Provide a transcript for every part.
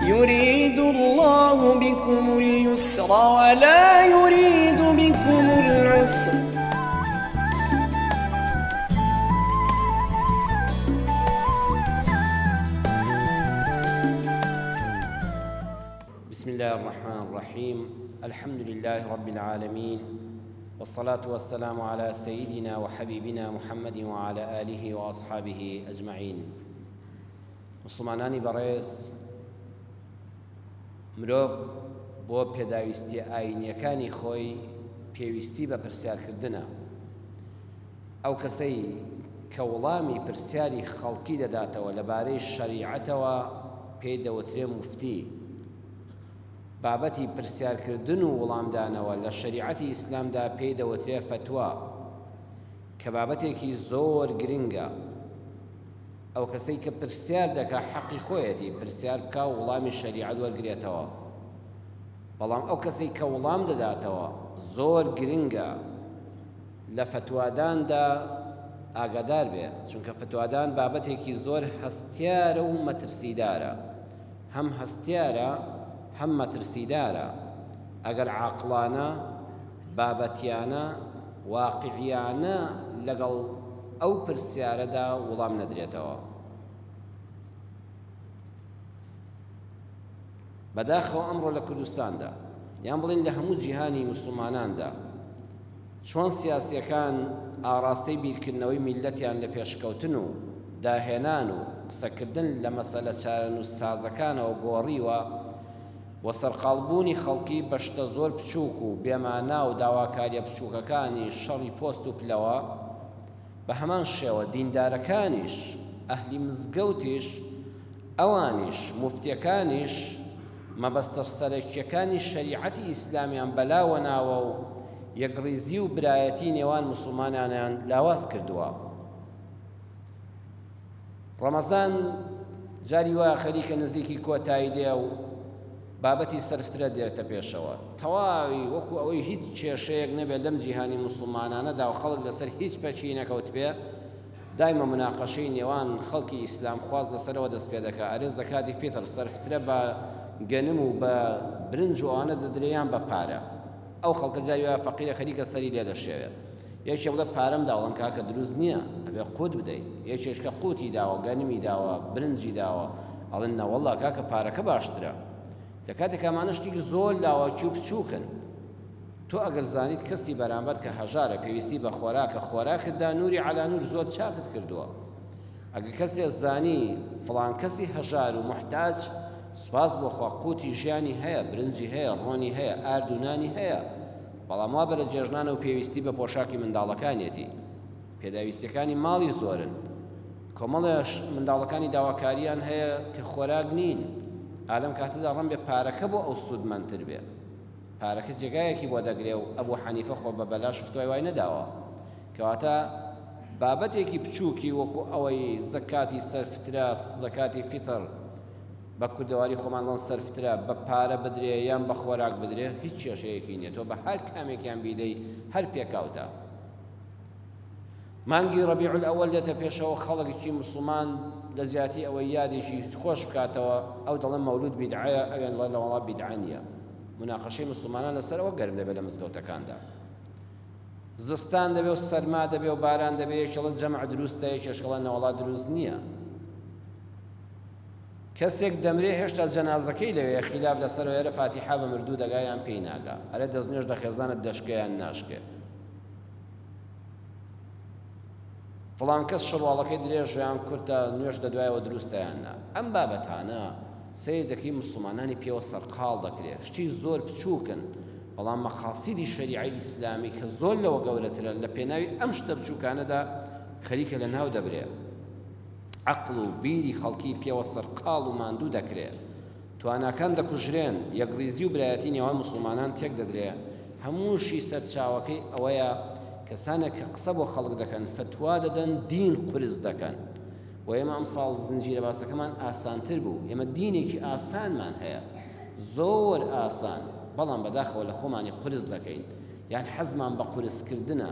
يريد الله بكم اليسر ولا يريد بكم العسر. بسم الله الرحمن الرحيم. الحمد لله رب العالمين، والصلاة والسلام على سيدنا وحبيبنا محمد وعلى آله وأصحابه أجمعين. مسلمانانی بەڕێز، مرۆڤ بۆ پێداویستی ئاینیەکانی خۆی پێویستی بە پرسیارکردنە. ئەو کەسەی کە وەڵامی پرسیاری خەڵکی دەداتەوە لەبارەی شەریعەتەوە پێی دەوترێ موفتی. بابەتی پرسیارکردن و وەڵامدانەوە لە شەریعەتی ئیسلامدا پێی دەوترێ فتوە، کە بابەتێکی زۆر گرنگە. ئەو کەسەی کە پرسیار دەکا حەقی خۆیەتی پرسیار بکە و وەڵامی شەریعەت وەرگرێتەوە. بەڵام ئەو کەسەی کە وەڵام دەداتەوە زۆر گرنگە لە فتواداندا ئاگادار بێ، چونکە فتوادان بابەتێکی زۆر هەستیارە و مەترسیدارە. هەم هەستیارە هەم مەترسیدارە. ئەگەر عاقڵانە، بابەتیانە، واقعیانە لەگەڵ ئەو پرسیارەدا وەڵام نەدرێتەوە. بەداخەوە ئەمڕۆ لە کوردستاندا، یان بڵێن لە هەموو جیهانی موسڵماناندا، چۆن سیاسیەکان ئاڕاستەی بیرکردنەوەی میلەتیان لە پێشکەوتن و داهێنان و قسەکردن لە مەسەلە چارەنووسسازەکانەوە گۆڕیوە و سەرقاڵبوونی خەڵکی بە شتە زۆر بچووک و بێمانا و داواکاریە بچووکەکانی شەڕی پۆست و پلەوە، بە هەمان شێوە دیندارەکانیش، ئەهلی مزگەوتیش، ئەوانیش موفتیەکانیش مەبەستە سەرەکیەکانی شەریعەتی ئیسلامیان بەلاوە ناوە و یەکڕیزی و برایەتی نێوان موسڵمانانیان لاواز کردووە. ڕەمەزان جاری وایە خەریکە نزیکی کۆتایی دێ و بابەتی سەرفترە دێتە پێشەوە. تەواوی وەکو ئەوەی هیچ کێشەیەک نەبێت لەم جیهانی موسڵمانانەدا و خەڵک لەسەر هیچ پەچی نەکەوت بێ، دایمە مناقەشەی نێوان خەڵکی ئیسلام خواست لەسەرەوە دەست پێ دەکات. ئەرێ زەکاتی فیتر سەرفترە بە گەنم و بە برنج و ئەوانە دەدرێیان بە پارە. ئەو خەڵکە جاری وایە فەقیرە خەریکە سەری لێ دەشێوێت. یەکێ بڵێ پارەم داوەڵم کاکە دروست نییە، ئەبێ قوت بدەیت. یەکێشکە قوتی داوە، گەنمی داوە، برنجی داوە، ئەڵێن نەوەڵڵا کاکە پارەکە باشترە. لە کاتێک ئەمانە شتێکی زۆر لاواکی و بچووکن. تۆ ئەگەر زانیت کەسی بەرامبەر کە هەژارە پێویستی بە خۆراکە، خۆراکتدا نووری عەلا نوور زۆر چاکت کردووە. ئەگەر کەسێ زانی فڵان کەسی هەژار و محتاج، سوپاس بۆ خوا قوتی ژیانی هەیە، برنجی هەیە، ڕۆنی هەیە، ئاردونانی هەیە، بەڵام وا بەرە جێژنانە و پێویستی بە پۆشاکی منداڵەکانێتی. پێداویستەکانی ماڵی زۆرن، کۆمەڵێ منداڵەکانی داواکاریان هەیە کە خۆراک نین. ئالەم کاتەدا ڕەن بێ پارەکە بۆ ئەو سوودمەندتر بێ. پارەکە جێگایەکی بۆ دەگرێ و ئەبوو حەنیفە خۆ بە بەلاش فتوای وای نەداوە، کەواتە بابەتێکی بچووکی وەکو ئەوەی زەکاتی سەرفترە، زەکاتی فیتر بە کوردەواری خۆمانڵەن سەرفترە، بە پارە بدرێ یان بە خۆراک بدرێ، هیچ کێشەیەکی نییە. تۆ بە هەر کامێکیان بیدەی هەر پێکاوتە. مانگی ڕەبیع الئەوەل دێتە پێشەوە، خەڵکێکی موسڵمان لە زیاتی ئەوەی یادێکی خۆش بکاتەوە، ئەو دەڵێن مەولود بیدعەیە، ئەوێن لە وەڵا بیدعە نییە. مناقەشەی موسڵمانان لەسەرەوە گەرم دەبێت لە مزگەوتەکاندا. زستان دەبێ و سەرما دەبێ و باران دەبێ، یەکێڵە جەمع دروستە، یەکێشکەڵە نەوەڵا دروست نییە. کەسێک دەمرێ هێشتا جەنازەکەی لەوێ خلاف لەسەر وێرە فاتیحا بە مردوو دەگایان پێی ناگا، ئەرێ دەستنوێژ دەخێزانت دەشکەیان ناشکێ. فڵان کەس شڕواڵەکەی درێژیان کورتە نوێژ دەدوایەوە دروستەیان نا. ئەم بابەتانە سیر دەکەی موسڵمانانی پێوە سەرقاڵ دەکرێت. شتی زۆر بچووکن، بەڵام مەقاسیدی شەریعەی ئیسلامی کە زۆر لەوە گەورەترە لە پێناوی ئەم شتە بچووکانەدا خەریکە لە ناو دەبرێت. عەقڵ و بیری خەڵکی پێوە سەرقاڵ و ماندوو دەکرێت. تواناکان دەکوژرێن، یەکڕیزی و برایەتی نێوان موسڵمانان تێک دەدرێت. هەمووشی سەرچاوەکەی ئەوەیە کەسانێک کە قسە بۆ خەڵک دەکەن، فتوا دەدەن، دین قورس دەکەن. و ئێمە ئەم ساڵ زنجیرە باسەکەمان ئاسانتر بوو. ئێمە دینێکی ئاسانمان هەیە، زۆر ئاسان، بەڵام بەداخەوە لە خۆمانی قورس دەکەین. یان حەزمان بە قورسکردنە.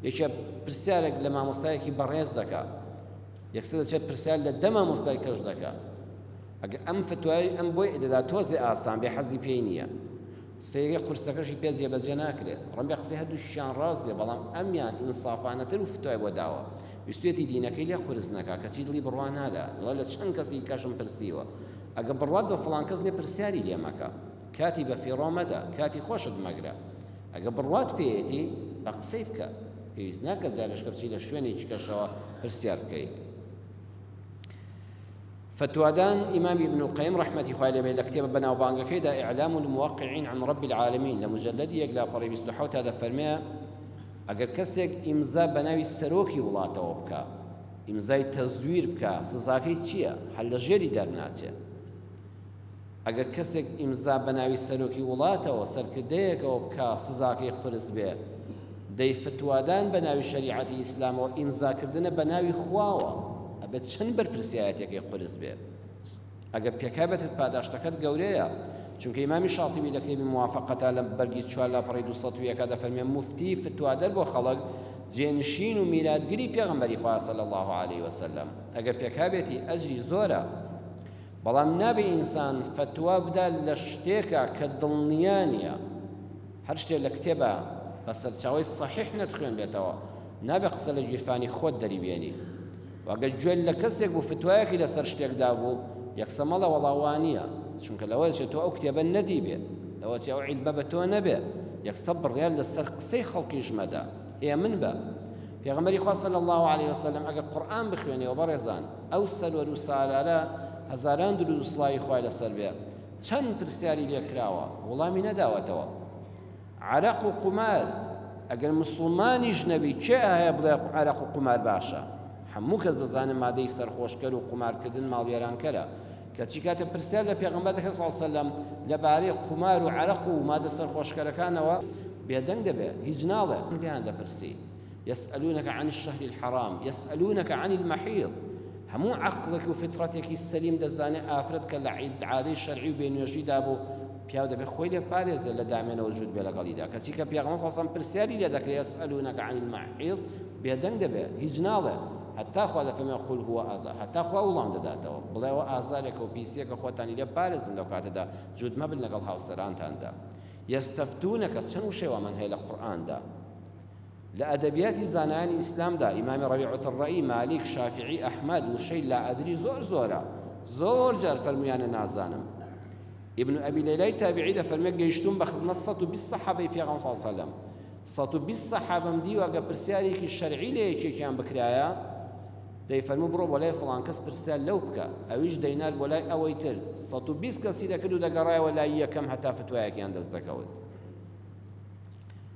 یەکێ پرسیارێک لە مامۆستایەکی بەڕێز دەکات، یەکسەر دەچێت پرسیار لە دە مامۆستای کەش دەکات. ئەگەر ئەم فتوای ئەم بۆی دەدا تۆزێ ئاسان بێ حەزی پێی نییە سەیری قورسەکەشی پێ جێبەجێ ناکرێت ڕەنبێ قسەی هەردووشیان ڕاست بێ بەڵام ئەمیان ئینسافانەتر و فتوای بۆ داوە ویستێتی دینەکەی لێ قورس نەکا کەچی دڵی بڕوا نادا لە چەند کەسی کەشم پرسیوە ئەگە بڕوات بە فڵان کەس لێ پرسیاری لێ مەکە کاتی بە فیڕۆ مەدە کاتی خۆشت مەگرە ئەگە بڕوات پێیەتی بە قسەی بکە پێویست ناکە جارێشکە بچی لە شوێنێکی کەشەوە پرسیار بکەیت فتوادان إمام ابن القيم رحمة الله عليه لكتاب بنا وبانغ كيدا إعلام الموقعين عن رب العالمين لمجلد يقلا قريب استحوت هذا فرمي أجر كسك إمزا بناوي السروكي ولاته وبكا إمزاي تزوير بكا سزاكي تشيا حل جري درناتي أجر كسك إمزا بناوي السروكي ولاته وسركديك وبكا سزاكي قرص به دي فتوادان بناوي شريعة الإسلام وإمزا كردنا بناوي خواوة ئەبێت چەند بەرپرسیایەتێکی قورس بێ ئەگەر پێکابێتت پاداشتەکەت گەورەیە چونکە ئیمامی شاطبی لە کتێبی موافقەتە لە بەرگی 4 لاپەڕی 200 دەفەرمێ موفتی فتوادەر بۆ خەڵک جێنشین و میراتگری پێغەمبەری خوا صلی الله عليه وسلم ئەگەر پێکابێتی ئەجری زۆرە بەڵام نابێ ئینسان فتوا بدا لە شتێکە کە دڵنیا نییە هەر شتێک لە کتێبە بە سەرچاوەی صحیح نەتخوێن بێتەوە نابێ قسە لە گیرفانی خۆت دەریبێنی واگە گوێ لە کەسێک بوو فتوایەکی لەسەر شتێکدا بوو یەکسەمەڵە وەڵاوانیە چونکە لەوە دەچێت تۆ ئەو کتێبە نەدی بێ لەوە ئەو عیلمە بە تۆ نەبێ یەکسە بڕیار لەسەر قسەی خەڵکیش مەدا ئێ من بە پێغەمبەری خوا صلی الله عليه وسلم ئەگەر قورئان بخوێنێەوە بەڕێزان ئەو سەروەر و سالارە هەزاران درود و سڵاوی خوای لەسەر بێ چەند پرسیاری لێ کراوە وەڵامی نەداوەتەوە عەرەق و قومار ئەگەر موسڵمانیش نەبی چێ هەیە بڵێ عەرەق و قومار باشە هەموو کەس دەزانێت مادەی سەرخۆشکەر و قومارکردن ماڵوێرانکەرە کەچی کاتە پرسیار لە پێغەمبەر دەکرێت صلی الله علیه وسلم لەبارەی قومار و عەرەق و مادە سەرخۆشکەرەکانەوە بێدەنگ دەبێت هیچ ناڵێ دیان دەپرسی يسألونك عن الشهر الحرام يسألونك عن المحيض همو عقلك وفطرتك السليم دزاني آفرت كلا عادي شرعي بينوجي دابو پیاو دەبێت خۆی لێ پارێزە لە دامێنەوە جوود بێ لەگەڵیدا کەچی کە پێغەمبەر صلی الله علیه وسلم پرسیاری لێ دەکرێت يسألونك عن المحيض بێدەنگ دەبێت هیچ ناڵێ حتى خوا دەفەرمێ قل هو ئاذى حتى خوا وڵام دەداتەوە بڵێەوە ئازارێکە و پیسیەکە خۆتانی لێ پارێزن لەو کاتەدا جوود مەبن لەگەڵ هاوسەرانتاندا يستفتونك چەند شێوە من هەیە لە قورئاندا لە ئەدەبیاتی زانایانی ئیسلامدا ئیمامی ڕەبیعة الرەئی مالیک شافعی ئەحمەد وشەی لا ئەدری زۆرە زۆر جار فەرمویانە نازانم ابن أبي ليلى تابعي دەفەرمێ گەیشتوم بە خزمەت 120 سەحابەی پێغەمبەر صلی الله علیه وسلم 120 سەحابەم دی وەگە پرسیارێکی شەرعی لە یەکێکیان بکرایە دەیفەرموو بڕۆ بۆ لای فڵان کەس پرسیار لەو بکە ئەویش دەینات بۆ لای ئەوەی تر 120 کەسی دەکرد و دەگەڕایەوە لای یەکەم هەتا فتوایەکیان دەست دەکەوت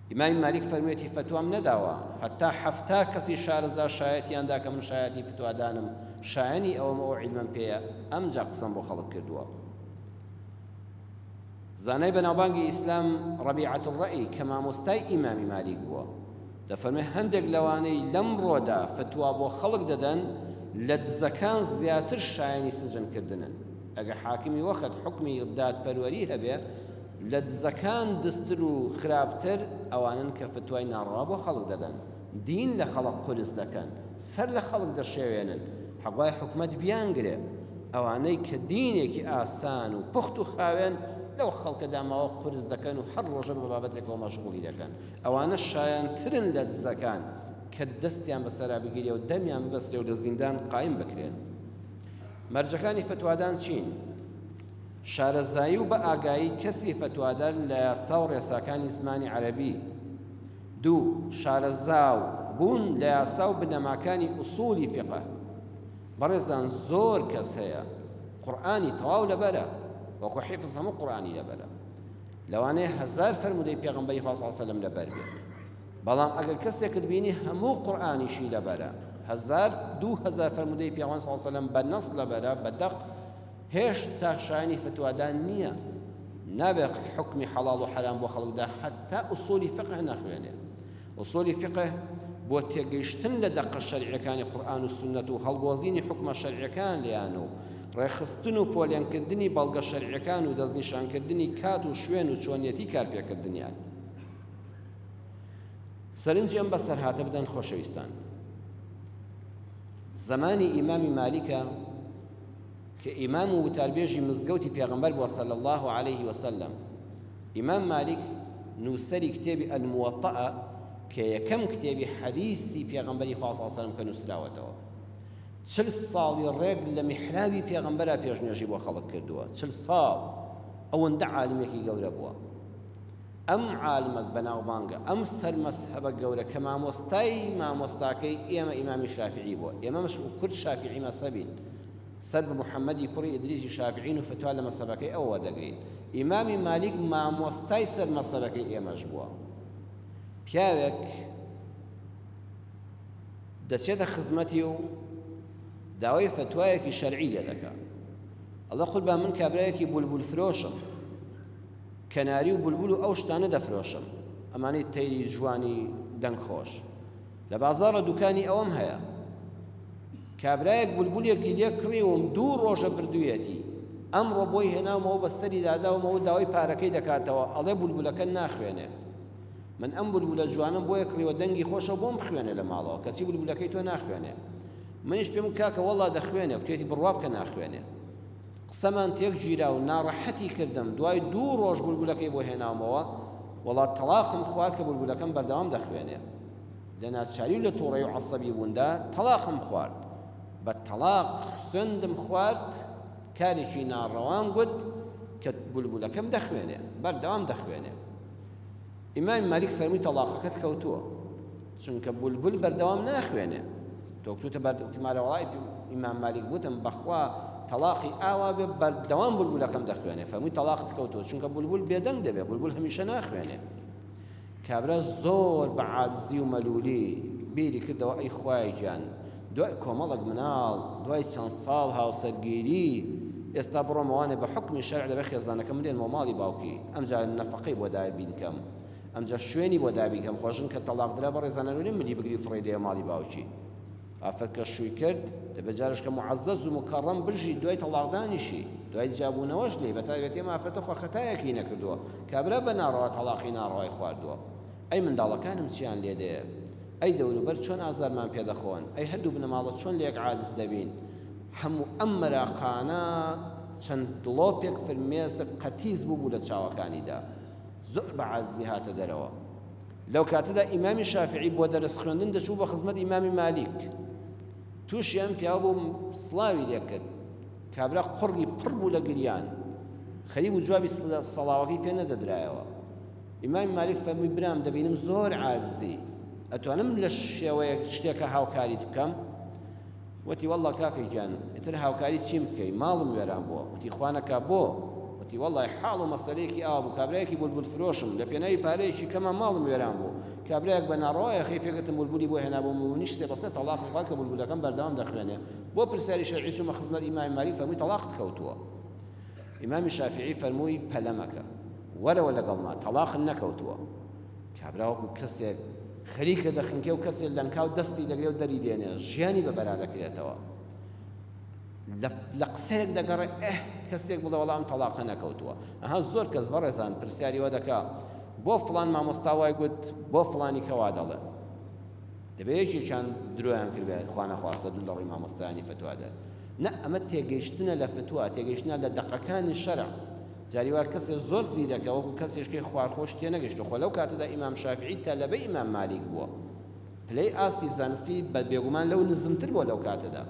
ئیمامی مالیک فەرموویەتی فتوام نەداوە هەتا حەفتا کەسی شارەزا شایەتیاندا کە من شایەتی فتوادانم شایەنی ئەوەم ئەو عیلمم پێیە ئەمجا قسەم بۆ خەڵک کردووە زانای بەناوبانگی ئیسلام ڕەبیعەت الرەئی کە مامۆستای ئیمامی مالیک بووە دەفەرمێ هەندێک لەوانەی لەم ڕۆدا فتوا بۆ خەڵک دەدەن لە دزەکان زیاتر شایەنی سجنکردنن ئەگە حاکمی وەخت حکمی دادپەروەری هەبێ لە دزەکان دستر و خراپتر ئەوانن کە فتوای ناڕەوا بۆ خەڵک دەدەن دین لە خەڵک قورس دەکەن سەر لە خەڵک دەشێوێنن حەقای حکومەت بیانگرێ ئەوانەی کە دینێکی ئاسان و پوخت و خاوێن لەو خەڵکەدا ماوە قورس دەکەن و هەر ڕۆژە بە بابەتێکەوە مەشغوڵی دەکەن ئەوانە شایەنترن لە دزەکان کە دەستیان بەسەرا بگیرێ و دەمیان ببەسترێ و لە زیندان قایم بکرێن مەرجەکانی فتوادان چین شارەزایی و بە ئاگایی کەسی فتوادار لە یاسا و ڕێساکانی زمانی عەرەبی دوو شارەزاو بوون لە یاسا و بنەماکانی ئوسوڵی فقه بەڕێزان زۆر کەس هەیە قورئانی تەواو لەبەرە وەکو حیفز هەموو قورئانی لەبەرە لەوانەیە هەزار فەرمودەی پێغەمبەری خوا صلی الله علیه وسلم لەبەر بێ بەڵام ئەگەر کەسێکت بینی هەموو قورئانیشی لەبەرە 2000 فەرمودەی پێغەمبەر صلی الله علیه وسلم بەنەس لەبەرە بەدەق هێشتا شایەنی فتوادان نییە نابێت حکمی حەڵاڵ و حەرام بۆ خەڵکدا حتا ئوسوڵی فقه نەخوێنێ ئوسوڵی فقه بۆ تێگەیشتن لە دەقە شەرعیەکانی قورئان و سونەت و هەڵگۆزینی حکمە شەرعیەکان لیان و ڕێخستن و پۆلیانکردنی بەڵگە شەرعیەکان و دەستنیشانکردنی کات و شوێن و چۆنیەتی کارپێکردنیان سەرنجی ئەم بەسەر هاتە بدەن خۆشەویستان زمانی ئیمامی مالیکە کە ئیمام و وتاربێژی مزگەوتی پێغەمبەر بووە صلی الله عليه وسلم. ئیمام مالک نووسەری کتێبی ئەلموەطەئە کە یەکەم کتێبی حەدیثی پێغەمبەری خوا صلی الله عليه وسلم کە نووسراوەتەوە. 40 ساڵی ڕێک لە میحرابی پێغەمبەرە پێشنێژی بۆ خەڵک کردووە. 40 ساڵ ئەوەندە عالمێکی گەورە بووە. ئەم عالمە بەناوبانگە، ئەم سەرمەسحەبە گەورە کە مامۆستاکەی ئێمە ئیمامی شافعی بووە. ئێمەش کورد شافعی مەسەبین، سەر بە محەممەدی کوڕی ئیدریسی شافعین و فتوا لە مەسەبەکەی ئەوە دەگرین. ئیمامی مالیک مامۆستای سەر مەسەبەکەی ئێمەش بووە. پیاوێک دەچێتە خزمەتی و داوای فتوایەکی شەرعی لێ دەکات. ئەڵێ قوربان من کابرایەکی بولبول فرۆشم، کەناری و بولبول و ئەو شتانە دەفرۆشم، ئەمانەی تەیری جوانی دەنگ خۆش. لە بازاڕە دوکانی ئەوەم هەیە، کابرایەک بولبولێکی لێ کڕیوم 2 ڕۆژە بردوویەتی، ئەمڕۆ بۆی هێناومەوە بە سەری داداومەوە داوای پارەکەی دەکاتەوە، ئەڵێ بولبولەکە ناخوێنێ. من ئەم بولبولە جوانم بۆیە کڕیوە دەنگی خۆشە بۆم خوێنێ لە ماڵەوە، کەچی بولبولەکەی تۆ ناخوێنێ. منیش پێم کاکە وەڵا دەخوێنێ، کوتێتی بڕوا بکە ناخوێنێ. قسەمان تێک گیرا و ناڕەحەتی کردم، دوای 2 ڕۆژ بولبولەکەی بۆ هێناومەوە، وەڵا تەلاقم خوارد کە بولبولەکەم بەردەوام دەخوێنێ. لە ناچاری و لە تووڕەی و عەسەبی بووندا تەلاقم خوارد، بە تەلاق سوێندم خوارد، کارێکی ناڕەوام گوت کە بولبولەکەم دەخوێنێ، بەردەوام دەخوێنێ. ئیمامی مالیک فەرمووی تەلاقەکەت کەوتووە، چونکە بولبول بەردەوام ناخوێنێ. تۆکتوتە بەرتیمارە وڵای ئیمام مالیک گوتم بەخوا تەلاقی ئاوا بێ بەردەوام بولبولەکەم دەخوێنێ. فەرمووی تەلاقت کەوتووە، چونکە بولبول بێدەنگ دەبێ، بولبول هەمیشە ناخوێنێ. کابرا زۆر بە عاجزی و مەلولی بیری کردەوە ئەی خوای گیان، دوای کۆمەڵک مناڵ، دوای چەند ساڵ هاوسەرگیری، ئێستا بڕۆمەوانێ بە حکمی شەرع دەبێ خێزانەکەم بێنمەوە ماڵی باوکی، ئەمجا نەفەقەی بۆ دابین کەم، ئەمجا شوێنی بۆ دابین کەم، خۆشن کە تەلاق درا بە ڕێزانەوەی منی بگری فڕێ دێ ماڵی باوکی. ئافرەت کە شووی کرد دەبێت جارش کە معەزەز و مکەڕەم بژی دوای تەلاقدانیشی، دوای جابوونەوەش لێ بەتایبەتی ئێمە ئافرەتە خۆ خەتایەکی نەکردووە، کابرا بە ناڕەوا تەلاقی ناڕەوای خواردووە. ئەی منداڵەکانم چیان لێ دەیە؟ ئەی دەوروبەر چۆن ئازارمان پێدەخۆن؟ ئەی هەردوو بنەماڵەت چۆن لێک عاجز دەبین؟ هەموو ئەم مەراقانە چەند دڵۆپێک فرمێسک قەتیز بوو لە چاوەکانیدا، زۆر بە عاجزی هاتە دەرەوە. لەو کاتەدا ئیمامی شافعی بۆ دەرس خوێندن دەچوو بە خزمەت ئیمامی مالیک، تووشی ئەم پیاوە بۆ سڵاوی لێ کرد، کابرا قوڕی پڕ بوو لە گریان، خەریب و جوابی سەڵاوەکەی پێ نەدەدرایەوە. ئیمامی مالیک فەرمووی برام دەبینم زۆر عاجزی، ئەتوانم لە شێوەیەک شتێکە هاوکاریت بکەم؟ وتی وەڵڵا کاکەی گیان ئیتر هاوکاری چیم بکەی؟ ماڵم وێران بووە. وتی خوانەکە بۆ؟ وتی وەڵڵای حاڵ و مەسەلەیەکی ئاوا بوو، کابرایەکی بولبول فرۆشم لە پێناوی پارەیەکی کەمە ماڵم وێران بوو، کابرایەک بە ناڕەوایە خەی پێکەوتم بولبولی بۆ هێنابووم و نیش 3 بە 3 تەلاقم خوارد کە بولبولەکەم بەردەوام دەخوێنێ. بۆ پرسیاری شەرعی چوومە خزمەت ئیمامی مالیک، فەرمووی تەلاقت کەوتووە. ئیمامی شافعی فەرمووی پەلەمەکە، وەرەوە لەگەڵما، تەلاقت نەکەوتووە. کابرا وەکو کەسێک خەریکە دەخنکێ و کەسێک لەنکاو دەستی دەگرێ و دەری دێنێ، ژیانی بەبەرا دەکرێتەوە. لە قسەیەک دەگەڕێ کەسێک بڵێ وەڵام تەلاقە نەکەوتووە. ئەها زۆر کەس بەڕێزان پرسیاریوە دەکا بۆ فڵان مامۆستا وای گوت بۆ فڵانی کەوا دەڵێ، دەبێت یەکێکیان درۆیان کردبێت خوا نەخواستە دوو لەڕێی مامۆستایانی فتوادە. نە، ئەمە تێگەیشتنە لە فتوا، تێگەیشتنە لە دەقەکانی شەرع. جاریوار کەسێک زۆر زیرەکە وەکو کەسێشکی خوارخۆش تێ نەگەیشتە، خۆ لەو کاتەدا ئیمام شافعی تەلەبەی ئیمام مالیک بووە، پلەی ئاستی زانستی بە بێگومان لەو نزمتر بووە لەو کاتەدا،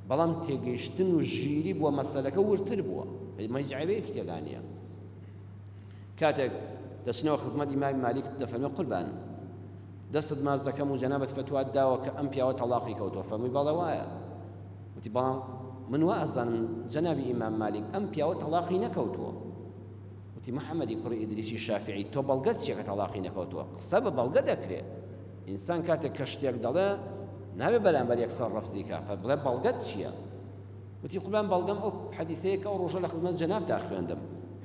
بەڵام تێگەیشتن و ژیری بووە مەسەلەکە ورتر بووە، مەجعبەیەکی تێدا نییە. کاتێک دەچنەوە خزمەت ئیمامی مالیک دەفەرمێ قوربان دەستت ماز دەکەم و جەنابەت فتوات داوە کە ئەم پیاوە تەلاقی کەوتووە. فەرمووی بەڵێ وایە. وتی بەڵام من وا ئەزانم جەنابی ئیمام مالیک ئەم پیاوە تەلاقی نەکەوتووە. وتی محەممەدی کوڕی ئیدریسی شافعی تۆ بەڵگەت چییە کە تەلاقی نەکەوتووە؟ قسە بە بەڵگە دەکرێت. ئینسان کاتێک کە شتێک دەڵێ نابێ بەرامبەر یەکسەر ڕەفزی کە، بڵێ بەڵگەت چییە؟ وتی قوربان بەڵگەم ئەو حەدیثەیە کە ئەو ڕۆژە لە خزمەت جەنابتا خوێندم.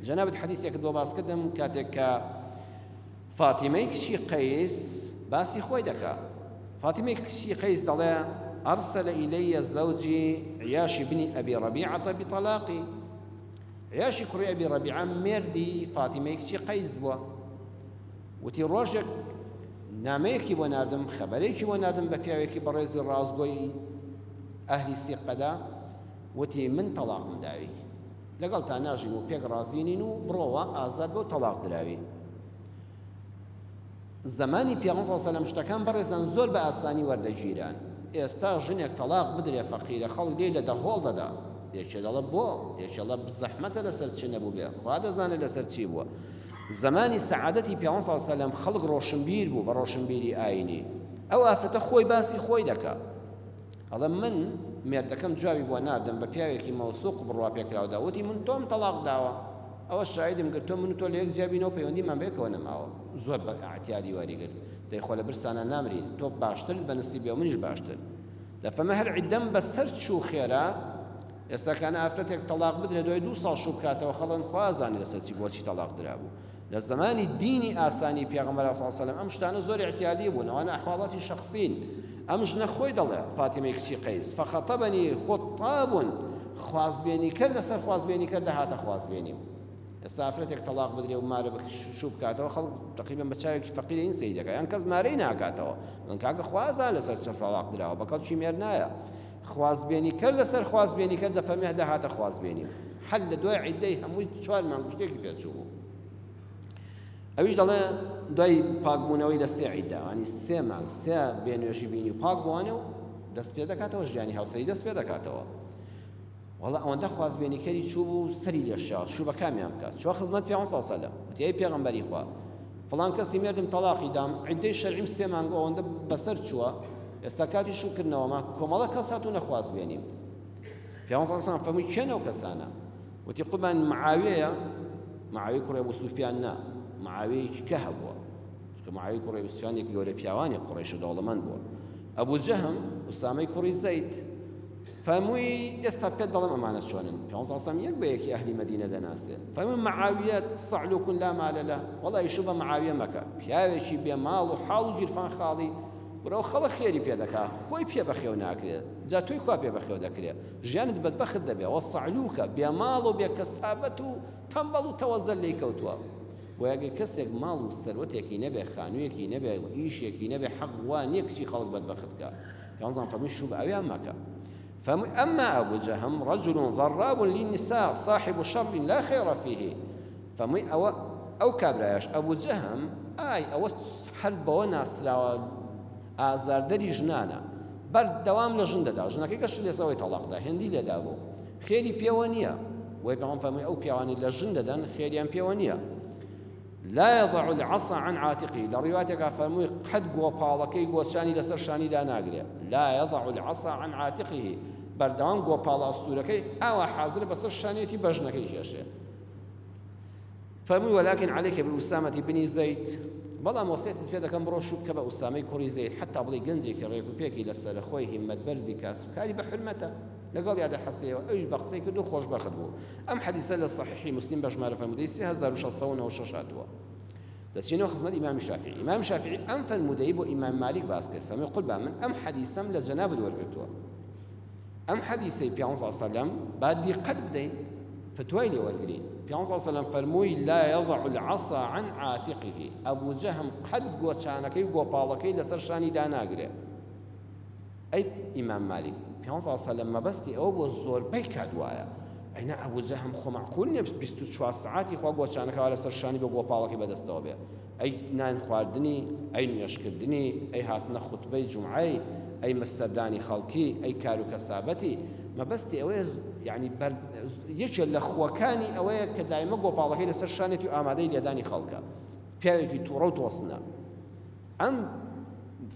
جەنابەت حەدیثێکت بۆ باس کردم کاتێک کە فاتیمەی کچی قەیس باسی خۆی دەکات. فاتیمەی کچی قەیس دەڵێ ئەرسەلە ئیلەیە زەوجی عیاشی بنی ئەبی ڕەبیعەتە بطەلاقی. عیاشی کوڕی ئەبی ڕەبیعە مێردی فاتیمەی کچی قەیس بووە. وتی ڕۆژێک نامەیەکی بۆ ناردم، خەبەرێکی بۆ ناردم بە پیاوێکی بەڕێزی ڕازگۆی ئەهلی سیقەدا، وتی من تەلاقم داوی لەگەڵ تا ناژین و پێک ڕازینین و بڕۆوە ئازاد بۆ تەلاق دراوی. زمانی پێغەمبەر صلی الله علیه و سلم شتەکان بەڕێزان زۆر بە ئاسانی وەردەگیران. ئێستا ژنێک تەلاق بدرێ فەقیرە خەڵک دێ لە دەهۆڵ دەدا، یەکێ دەڵێ بۆ، یەکێ دەڵێ زەحمەتە لەسەر چ نەبوو بێ، خوا دەزانێت لەسەر چی بووە. زمانی سەعادەتی پێغەمبەر صلی الله علیه و سلم خەڵک ڕۆشنبیر بوو بە ڕۆشنبیری ئاینی. ئەو ئافرەتە خۆی باسی خۆی دەکات، ئەڵێ من مێردەکەم جوابی بۆ نادەم بە پیاوێکی مەوثوق بڕوا پێکراودا، وتی من تۆم تەلاق داوە، ئەوە شایدم کرد تۆ من و تۆ لە یەک جیابینەوە پەیوەندیمان بێکەوە نەماوە. زۆر بە ئاعتیادی وەریگرت، دەی خۆ لە برسانە نامرین، تۆ باشتر بە نسیبێ و منیش باشتر. دەفەمە هەر عیدەم بەسەر چوو خێرا، ئێستا کانە ئافرەتێک تەلاق بدرێ دوای 2 ساڵ شوو بکاتەوە خەڵک خوازانێ لەسەر چی بۆچی تەلاق درابوو. لە زمانی دینی ئاسانی پێغەمبەر صلی الله علیه و سلم ئەم شتانە زۆر اعتیادی بوون، ئەوانە ئەحواڵاتی شەخسین. ئەم ژنە خۆی دەڵێ فاتیمەی کچی قەیس فەخەتەبەنی خۆتاب خوازبێنی کرد لەسەر خوازبێنی کرد دەهاتە خوازبێنیم. ئێستا ئافرەتێک تەلاق بدرێ و مارە شوو بکاتەوە خەڵک تەقریبەن بە چاوێکی فەقیرە این سەی دەکات، یان کەس مارەی ناکاتەوە، من کاکە خوازان لەسەر چ تەلاق دراوە بە کەڵکی مێر نایە. خوازبێنی کرد لەسەر خوازبێنی کرد دەفەرمێ دەهاتە خوازبێنیم. حەل لە دوای عیدەی هەمووی 4 مانگ شتێکی پێچوو بوو. ئەویش دەڵێ دوای پاکبوونەوەی لە 3 عیددا، ینی 3 مانگ 3 بێنوێژی بینی و پاک بووانێ و دەست پێ دەکاتەوە، ژیانی هاوسەری دەست پێ دەکاتەوە. وەڵا ئەوەندە خوازبێنیکەری چوو بوو سەری لێشاڵ شوو بە کامیان بکات، چوە خزمەت پێغەمبەر صلی الله علیه و سلم، وتی ئەی پێغەمبەری خوا فڵان کەسی مێردم تەلاقی دام، عیدەی شەرعیم 3 مانگ ئەوەندە بەسەر چووە، ئێستا کاتی شوکردنەوەمە کۆمەڵە کەس هاتوونە خوازبێنیم. پێغەمبەر صلی الله علیه و سلم فەرمووی کێن ئەو کەسانە؟ وتی قوربان معاویەیە، معاویە کوڕی ئەبوو سوفیان نا، معاویەیەکی کە هەبووە، چونکە معاویە کوڕی ئەبوو سوفیانێکی گەورە پیاوانی قوڕیش و دەوڵەمەند بووە. ئەبوو جەهم ئوسامەی کوڕی زەید فەرمووی ئێستا پێت دەڵێم ئەمانە چۆنن. پێغەمبەر صلی الله علیه و سلم یەک بە یەکی ئەهلی مەدینە دەناسێ، فەرمووی معاویە صعلوک لا مال له، وەڵا ئیشوو بە معاویە مەکە، پیاوێکی بێ ماڵ و حاڵ و گیرفان خاڵی، برەو خەڵک خێری پێ دەکات، خۆی پێ بەخێو ناکرێت، جا تۆی کوا پێ بەخێو دەکرێت، ژیانت بەدبەخت دەبێت. وە صعلوکە بێ ماڵ و بێ کەسابەت و تەمبەڵ و تەوەزەل لێی کەوتووە. و ئەگەر کەسێک ماڵ و سەروەتێکی نەبێ، خانوویەکی نەبێ، ئیشێکی نەبێ، حەق وان نییە کچی خەڵک بەدبەخت کات. پێغەمبەر فەرمووی شوو بە ئەویان مەکە. أما أبو جهم رجل ضراب للنساء صاحب شر لا خير فيه. أو كابرايش أبو جهم أو حرب وناسلا ئازاردەری ژنانە، بەردەوام لە ژن دەدا، ژنەکەی کەش لێسەوەی تەلاقدا هێندی لێدا بوو، خێری پێوە نییە. وی پێغەمبەر فەرمووی ئەو پیاوانی لە ژن دەدەن خێریان پێوە نییە. لا يضع العصا عن عاتقه، لە ڕیواتێکا فەرمووی قەت گۆپاڵەکەی گۆچانی لەسەر شانیدا ناگرێ. لا يضع العصا عن عاتقه، بەردەوام گۆپاڵە ئەستوورەکەی ئاوا حازر بەسەر شانێتی بەژنەکەی کێشێ. فەرمووی ولكن عليك بأسامة بن زيد، بەڵام وەسیەتت پێ دەکەم بڕۆ شوو بکە بە ئوسامەی کوڕی زەید، حتا بڵێ گەنجێکی ڕێک و پێکی لەسەر خۆی هیممەت بەرزی کاسبکاری بە حرمەتە لەگەڵ یادە حەسەیەوە، ئەویش بە قسەی کرد و خۆشبەخت بوو. ئەم حەدیسە لە صحیحی مسلم بە ژمارە فرموودەی 3696 هاتووە. دەچینەوە خزمەت ئیمامی شافعی. ئیمام شافعی ئەم فرموودەی بۆ ئیمام مالک باس کرد، فەرمووی قوربان من ئەم حەدیسەم لە جەنابت وەرگرتووە، ئەم حەدیسەی پێغەمبەر صلی الله علیه و سلم با دیقەت بدەین، فتوای لێ وەرگرین. پێغەمبەر صلی الله علیه و سلم فەرمووی لا يضع العصا عن عاتقه، ئەبوو جەهم قەت گۆچانەکەی و گۆپاڵەکەی لەسەر شانیدا ناگرێ. ئەی ئیمام مالک، پێغەمبەر صلی الله علیه و سلم مەبەستی ئەوە بۆ زۆربەی کادوایە، ئەینا ئەبوو جەهم خۆ معقول نییە 24 ساعاتی خوا گۆچانەکەەوە لەسەر شانی بە گۆپاڵەکەی بەدەستەوە بێ. ئەی نان خواردنی، ئەی نوێشکردنی، ئەی هاتنە خوتبەی جومعەی، ئەی مەسەردانی خەڵکی، ئەی کار و کەسابەتی، مەبەستی ئەوەیە یعنی یەکێ لە خوەکانی ئەوەیە کە دایمە گۆپاڵەکەی لەسەر شانێتی و ئامادەی لێدانی خەڵکە، پیاوێکی تووڕە و تۆسنە. ئەم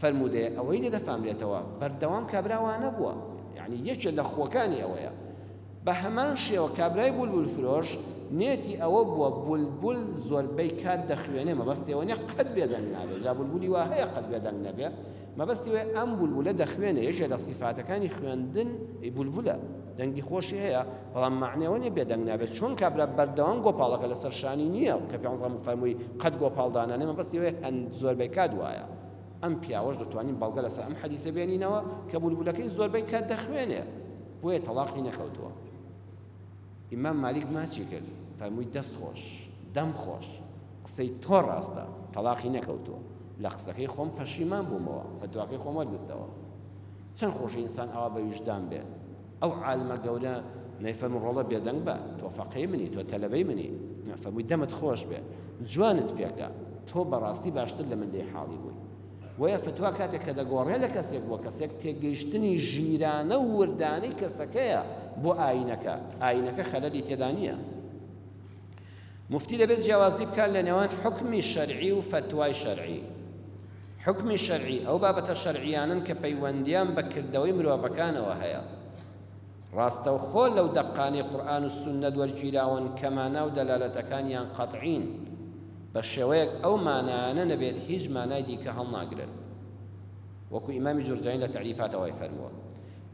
فەرموودەیە ئەوەی لێ دەفامرێتەوە بەردەوام کابراوانە بووە، یعنی یەکێ لە خوەکانی ئەوەیە. بە هەمان شێوە کابرای بولبول فرۆش نێتی ئەوە بووە بولبول زۆربەی کات دەخوێنێ، مەبەستی ئەوە نیە قەت بێدەنگ نابێ، جا بولبولی وا هەیە قەت بێدەنگ نەبێ، مەبەستی وێ ئەم بولبولە دەخوێنێ، یەکێ لە سیفاتەکانی خوێندن بولبولە، دەنگی خۆشی هەیە، بەڵام معنیەوە نیە بێدەنگ نابێت، چۆن کابرا بەردەوام گۆپاڵەکە لەسەر شانی نییە کە پێغەمبەر فەرمووی قەت گۆپاڵدانانێ، مەبەستی وێ هەند زۆربەی کات وایە. ئەم پیاوەش دەتوانین بەڵگە لەسەر ئەم حەدیسە بێنینەوە کە بولبولەکەی زۆربەی کات دەخوێنێ، بۆیە تەلاقی نەکەوتووە. ئیمام مالک ماچی کرد، فەرمووی دەست خۆش، دەم خۆش، قسەی تۆ ڕاستە، تەلاقی نەکەوتووە. لە قسەکەی خۆم پەشیمان بوومەوە، فتواکەی خۆم وەرگرتەوە. چەند خۆشە ئینسان ئەوە بە ویژدان بێ، ئەو عالمە گەورە نەیفەرمو ڕۆڵە بێدەنگ بە تۆ فەقیه منی تۆ تەلەبەی منی فەرمووی دەمت خۆش بێ جوانت پێکە تۆ بەڕاستی باشتر لە من لێ حاڵی بووی وەیە فتوا کاتێک کە دەگۆڕێ لە کەسێک بووە کەسێک تێگەیشتنی ژیرانە و وردانەی کەسەکەیە بۆ ئاینەکە خەلەلی تێدا نییە مفتی دەبێت جیاوازی بکات لە نێوان حکمی شەرعی و فتوای شەرعی حکمی شەرعی ئەو بابەتە شەرعیانن کە پەیوەندیان بە کردەوەی مرۆڤەکانەوە هەیە ڕاستەوخۆ لەو دەقانی قورئان و سوننەت وەرگیراون کە مانە و دەلالەتەکانیان قەتعین بە شێوەیەک ئەو مانایانە نەبێت هیچ مانای دیکە هەڵناگرن وەکو ئیمامی جورجانی لە تعریفاتەوەی فەرمووە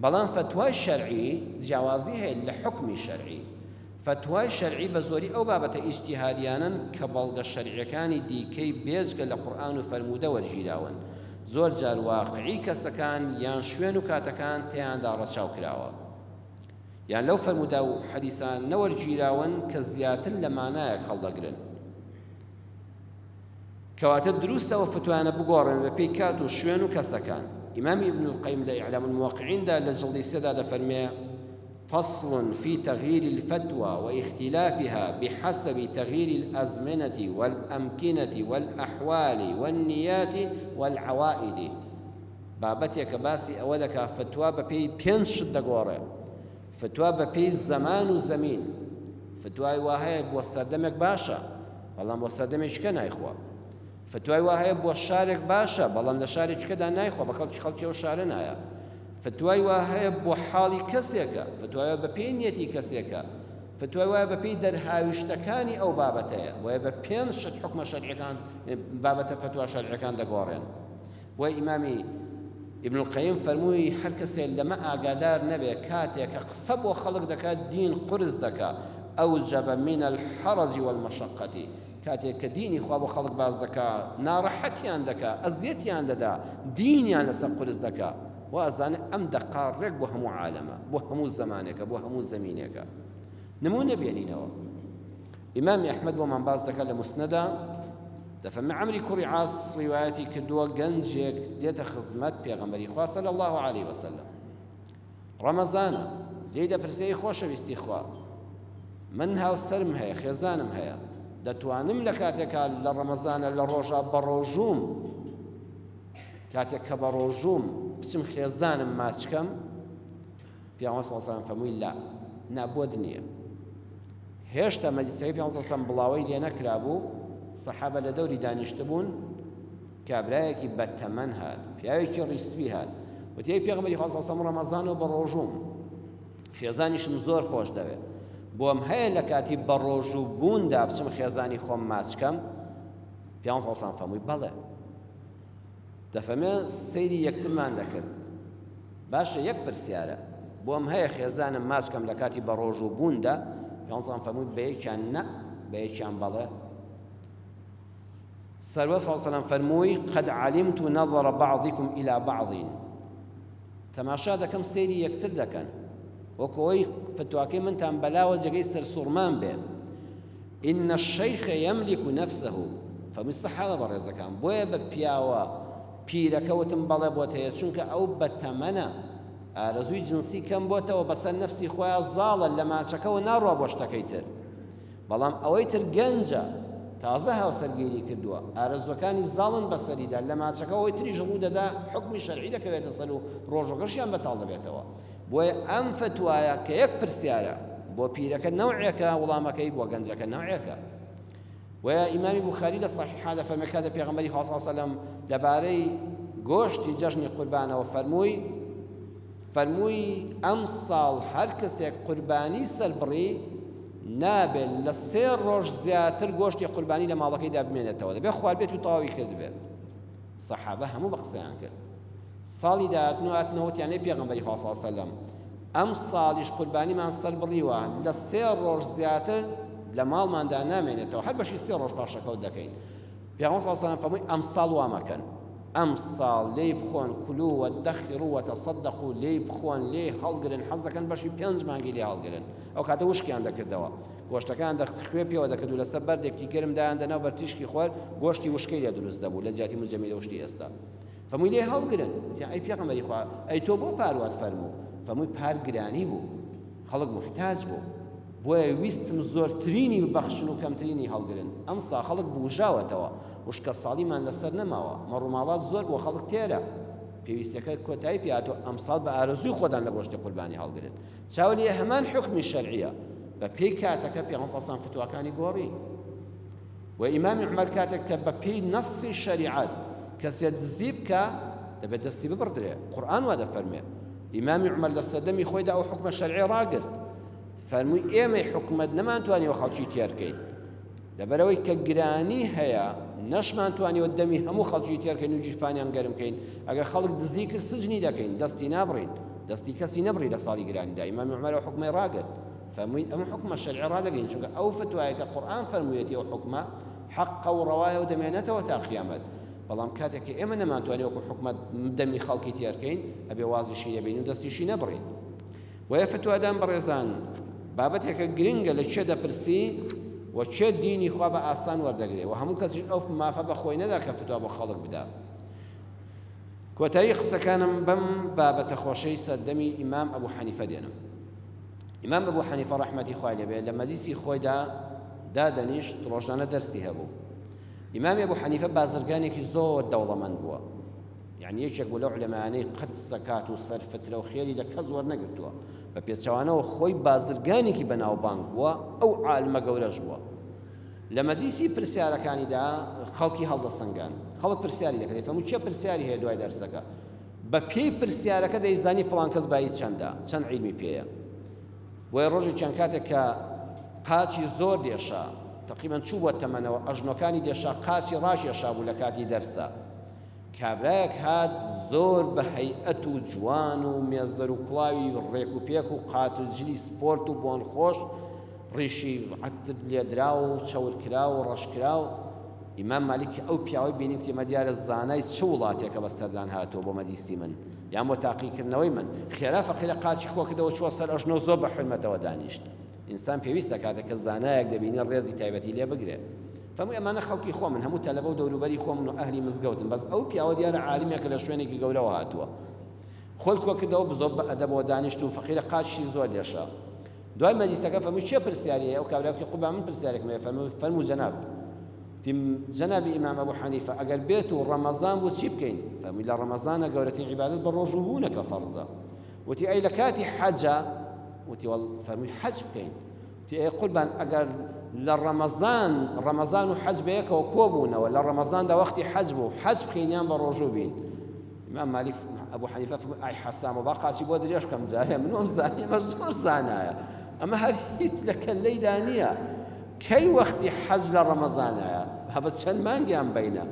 بەڵام فتوای شەرعی جیاوازی هەیە لە حکمی شەرعی فتوای شەرعی بە زۆری ئەو بابەتە ئیجتیهادیانن کە بەڵگە شەرعیەکانی دیکەی بێجگە لە قورئان و فەرموودە وەرگیراون زۆر جار واقعی کەسەکان یان شوێن و کاتەکان تێیاندا ڕەچاو کراوە یان لەو فەرموودا و حەدیثان نەوەرگیراون کە زیاتر لە مانایەک هەڵدەگرن کەواتە دروستەوە فتوانە بگۆڕن بە پێی کات و شوێن و کەسەکان ئیمامی ابن القیم لە ئیعلام الموقعیندا لە جڵدی سێدا دەفەرمێ فصل في تغيير الفتوى واختلافها بحسب تغيير الأزمنة والأمكنة والأحوال والنيات والعوائد بابتك باسي أولك فتوى ببي بينش دقورة فتوى ببي زمان وزمين فتوى واهي بوصدمك باشا بەڵام بۆ سەردەمێک کە نایخوا فتوای وا هەیە بۆ شارێک باشە بەڵام لە شارێکەکەدا نایخوا بە خەڵکی ئەو شارە نایە فتوای وا هەیە بۆ حاڵی کەسێکە فتوای بە پێی نیەتی کەسێکە فتوای وایە بە پێی دەرهاویشتەکانی ئەو بابەتەیە وایە بە پێنج شت حکمە شەرعیەکان بابەتە فتوا شەرعیەکان دەگۆڕێن بۆی ئیمامی ابن القیم فەرمووی هەر کەسێک لەمە ئاگادار نەبێ کاتێک کە قسە بۆ خەڵک دەکات دین قرس دەکات أوجب من الحرج والمشقة كاتێک کە دینی خوا بۆ خەڵک باز دەکات ناڕەحەتیان دەکات ئەزیەتیان دەدا دینیان لەسەر قرس دەکات و ئەزانێ ئەم دەقارڕێک بۆ هەموو عالەمە بۆ هەموو زەمانێکە بۆ هەموو زەمینێکە نمونە بێنینەوە ئیمامی ئەحمەد بۆمان باز دەکات لە موسنەدا دەفەرمێ عەمری کوڕی عاس ڕیوایەتی کردووە گەنجێک دێتە خزمەت پێغەمبەری خوا صلی الله عليه وسلم ڕەمەزانە لێی دەپرسێ خۆشەویستی خوا من هاوسەرم هەیە خێزانم هەیە دەتوانم لە کاتێکا لە ڕەمەزانە لە ڕۆژە بەڕۆژوم کاتێک کە بەڕۆژوم بچم خێزانم ماچکەم پیامبەر صلی الله علیه و سلم فەرمووی لا نابۆت نییە هێشتا مەجلیسەکەی پیامبەر صلی الله علیه و سلم بڵاوی لێ نەکرابوو سەحابە لە دەوری دانیشتبوون کابرایەکی بەتەمەن هات پیاوێکی ڕیسپی هات وتی پێغەمبەری خوا صلی الله علیه و سلم ڕەمەزان و بەڕۆژوم خێزانیشم زۆر خۆش دەوێت بۆم هەیە لە کاتی بەڕۆژ و بووندا بچم خێزانی خۆم ماچکەم پیامبەر صلی الله علیه و سلم فەرمووی بەڵێ دەفەرمێ سەیری یەکترمان دەکرد باشە یەک پرسیارە بۆم هەیە خێزانم ماچکەم لە کاتی بەڕۆژ و بووندا پیامبەر صلی الله علیه و سلم فەرمووی بە یەکیان نە بە یەکیان بەڵێ سەروەر صلی الله علیه و سلم فەرمووی قد علمت نظر بعضكم إلى بعض تەماشا دەکەم سەیری یەکتر دەکەن وەکەوەی فتواکەی منتان بەلاوە جێگەی سەرسوڕمان بێ إن الشيخ يملك نفسه فەرمووی سەحابە بەڕێزەکان بۆیە بە پیاوە پیرەکەوتم بەڵێ بۆت هەیە چونکە ئەو بەتەمەنە ئارەزووی جنسی کەم بۆتەوە بەسەر نەفسی خۆیان زاڵە لە ماچەکەەوە ناڕوا بۆ شتەکەی تر بەڵام ئەوەی تر گەنجە تازە هاوسەرگیری کردووە ئارەزوەکانی زاڵن بەسەریدا لە ماچەکەەوەی تریژ ڕوو دەدا حکمی شەرعی دەکەوێتە سەر و ڕۆژەکەشیان بەتاڵ دەبێتەوە بۆیە ئەم فتوایە کە یەک پرسیارە بۆ پیرەکە نەوعێکە وەڵامەکەی بۆ گەنجەکە نەوعێکە وەیە ئیمامی بوخاری لە صەحیحا دەفەرمێ کاتێ پێغەمبەری خوا صلی الله علیه و سلم لەبارەی گۆشتی جەژنی قوربانەوە فەرمووی ئەم ساڵ هەر کەسێک قوربانی سەربڕی نابێت لە 3 ڕۆژ زیاتر گۆشتی قوربانی لە ماڵەکەیدا بمێنێتەوە دەبێت خواربێت و تەواوی کرد بێت سەحابە هەموو بە قسەیان کرد ساڵی داهاتنەوە هاتنەوەتیانەی پێغەمبەری خوا صلی الله علیه و سلم ئەم ساڵیش قوربانیمان سەربڕیوە لە 3 ڕۆژ زیاتر لە ماڵماندا نامێنێتەوە هەر بەشی 3 ڕۆژ پاشەکەوت دەکەین پێغەمبەر صلی الله علیه و سلم فەرمووی ئەم ساڵ وامەکەن ئەم ساڵ لێی بخۆن کولوا وەدەخروا وەتەصەدەقوا لێی بخۆن لێی هەڵگرن حەز دەکەن بەشی 5 مانگی لێ هەڵگرن ئەو کاتە وشکیان دەکردەوە گۆشتەکان خوێ پێوە دەکرد و لەسەر بەردێکی گەرم دایان دەناو بەر تیشکی خۆر گۆشتی وشکەی لێ دروست دەبوو لە جیاتی مجەمیلە وشتی ئێستا فەرمووی لێ هەڵگرن وتیان ئەی پێغەمبەری خوا ئەی تۆ بۆ پاروات فەرموو فەرمووی پار گرانی بوو خەڵک محتاج بوو بۆیە ویستم زۆرترینی ببەخشن و کەمترینی هەڵگرن ئەمسا خەڵک بوژاوەتەوە وشکە ساڵیمان لەسەر نەماوە مەڕووماڵات زۆر بۆ خەڵک تێرە پێویستەکە کۆتایی پێهاتۆ ئەمساڵ بە ئارەزووی خۆدان لە گۆشتی قوربانی هەڵگرن چاوەلیە هەمان حکمی شەرعیە بە پێی کاتەکە پێغەمبەر صلی الله علیه و فتواکانی گۆڕی و ئیمامی عومەر کاتێک کە بە پێی نەسی شەریعەت کەسێ دزی بکە دەبێت دەستی ببڕدرێ قورئان وا دەفەرمێ ئیمامی عومەر لە سەردەمی خۆیدا ئەو حکمە شەرعی ڕاگرت فەرمووی ئێمەی حکومەت نەمانتوانیوە خەڵکی تێرکەین لەبەرەوەی کە گرانی هەیە نەشمانتوانیوە دەمی هەموو خەڵکی تێرکەین و جیفانیان گەرمکەین ئەگەر خەڵک دزی کرد سجنی دەکەین دەستی نابڕین دەستی کەسی نەبڕی لە ساڵی گرانیدا ئیمامی عومەر ئەو حکمەی ڕاگرت فەرمووی ئەم حکمە شەرعی ڕادەگەین چونکە ئەو فتوایە کە قورئان فەرموویەتی ئەو حکمە حەقە و ڕەوایە و دەمێنێتەوە تا قیامەت بەڵام کاتێک کە ئێمە نەمانتوانێت وەکو حکومەت دەمی خەڵکی تێرکەین ئەبێ وازیشی لێبین و دەستیشی نەبڕین وەیە فتوادان بەڕێزان بابەتێکە گرنگە لە چێ دەپرسی و چێ دینی خوا بە ئاسان وەردەگرێ و هەموو کەسیش ئەو مافە بە خۆی نەدا کە فتوا بۆ خەڵک بدا کۆتایی قسەکانم بەم بابەتە خۆشەی سەردەمی ئیمام ئەبوو حەنیفە دێنم ئیمام ئەبوو حەنیفە ڕەحمەتی خوای لێبێ لە مەجلیسی خۆیدا دادەنیشت ڕۆژانە دەرسی هەبوو ئیمامی ئەبوو حەنیفە بازرگانێکی زۆر دەوڵەمەند بووە یعنی یەکێک بوو لەو عولەمایانەی قەت زەکات و سەرفترە و خێری لە کەس وەر نەگرتووە بە پێچەوانەوە خۆی بازرگانێکی بەناوبانگ بووە ئەو عالمە گەورەش بووە لە مەجلیسی پرسیارەکانیدا خەڵکی هەڵدەسەنگان خەڵک پرسیاری دەکرێت فەرمووی چه پرسیاری هەیە دوای دەرسەکە بە پێی پرسیارەکە دەیزانی فڵان کەس بایی چەندە چەند عیلمی پێیە بۆیە ڕۆژی چەند کاتێک کە قاچی زۆر دێشا تقریبا چوو بۆ تەمەنەوە ئەژنۆکانی دێشا قاچی ڕاشێشا بوو لە کاتی دەرسە کابرایەک هات زۆر بە هەیئەت و جوان و مێزەر و کڵاوی ڕێک و پێک و قات و جلی سپۆرت و بۆن خۆش ڕیشی عەتر لێدرا و چەورکرا و ڕەشکرا و ئیمام مالیک ئەو پیاوەی بینی کتێمە دیارە زانای چ وڵاتێکە بە سەردان هاتووە بۆ مەجلیسی من یان بۆ تاقیکردنەوەی من خێرا فەقیرە قاچی خۆ کردەوە چووە سەر ئەژنۆ زۆر بە حورمەتەوە دانیشت ئینسان پێویستە کاتێک کە زانایەک دەبینی ڕێزی تایبەتی لێ بگرێ فەرمووی ئەمانە خەڵکی خۆمن هەموو تەلەبە و دەوروبەری خۆمن و ئەهلی مزگەوتن بەس ئەو پیاوە دیارە عالمێکە لە شوێنێکی گەورەوە هاتووە خۆی کۆ کردەوە بزۆر بە ئەدەبەوە دانیشت و فەقیرە قاچی زۆر دێشا دوای مەجلیسەکە فەرمووی چێ پرسیاریە ئەو کابراوتی قوربان من پرسیارێکم هەیە فەرموو جەناب جەنابی ئیمام ئەبوو حەنیفە ئەگەر بێت و ڕەمەزان بوو چی بکەین فەرمووی لە ڕەمەزانە گەورەترین عیبادەت بە ڕۆژ و بوونەکە فەرزە وتی ئەی لە کاتی حەجە وتی فەرمووی حەج بکەین وتی ئەی قوربان ئەگەر لە ڕەمەزان و حەج بەیەکەوە کۆبوونەوە لە ڕەمەزاندا وەختی حەج بوو حەج بکەینیان بە ڕۆژوو بین ئیمام مالیک ئەبوو حەنیفە فەرمووی ئای حەسامە با قاچی بۆ درێژ کەم جارێ من ئەم زانی ئەمە زۆر زانایە ئەمە هەر هیچ لە کەللەیدا نییە کەی وەختی حەج لە ڕەمەزانایە هەبەت چەند مانگیان بینە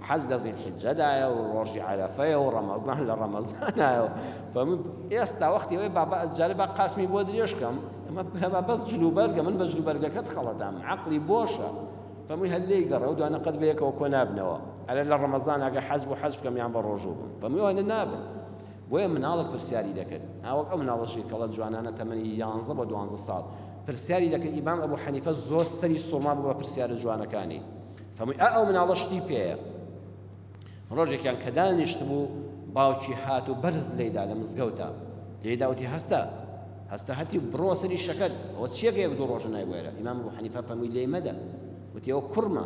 حەج لە زیلحیجەدایە و ڕۆژی عەرەفەیە و ڕەمەزان لە ڕەمەزانایە فەرمووی ئێستا وەختی ئەوەی جارێ با قاسمی بۆ درێژ کەم ئەمە بەس جلوبەرگە من بە جلوبەرگەکەت خەڵەتام عەقڵی بۆشە فەرمووی هەر لێی گەڕێ و دوانە قەت بەیەکەوە کۆ نابنەوە ئەرێ لە ڕەمەزان ئەگە حەج بوو حەج بکەم یان بە ڕۆژوو بم فەرمووی ئەوانە نابن بۆیە مناڵێک پرسیاری دەکرد ئاوەک ئەو مناڵەشی کەڵە جوانانە تەمەنی 11 بۆ 12 ساڵ پرسیاری دەکرد ئیمام ئەبوو حەنیفە زۆر سەری سوڵما بوو بە پرسیارە جوانەکانی فەرمووی ئەو مناڵە شتی پێیە ڕۆژێکیان کە دانیشت بوو باوکی هات و بەرز لێدا لە مزگەوتە لێدا وتی هەستە هەتی بڕۆ سەری شەکەت ئەوە چیەکە یەک دوو ڕۆژە نایبوێرە ئیمام ئەبوو حەنیفە فەرمووی لێی مەدە وتی ئەوە کوڕمە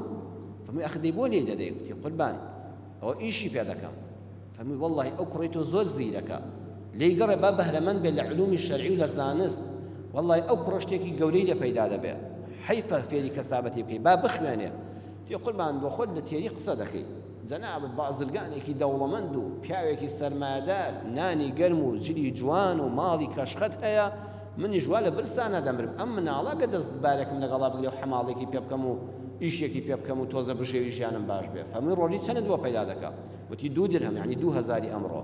فەرمووی ئەخ دەی بۆ لێی دەدەی وتی قوربان ئەوە ئیشی پێ دەکەم فەرمووی وەڵڵاهی ئەو کوڕی تۆ زۆر زیرەکە لێی گەڕێ با بەهرەمەند بێت لە علومی شەرعی و لە زانست وەڵڵاهی ئەو کوڕە شتێکی گەورەی لە پەیدا دەبێت حەیفە فێری کەسابەتی بکەی با بخوێنێ تی قوربان بۆ خۆت لە تێری قسە دەکەی جەناب بازرگانێکی دەوڵەمەند و پیاوێکی سەرمادار نانی گەرم و جلی جوان و ماڵی کەشخەت هەیە منیش وا لە برسانە دەمرم ئەم مناڵە گە دەستبارێکم لەگەڵا بگرێ و حەماڵێکی پێ بکەم و ئیشێکی پێ بکەم و تۆزە بژێوی ژیانم باش بێ فەرمووی ڕۆژی چەندت بۆ پەیدا دەکا وتی 2 درهم یعنی 2000 ئەمڕۆ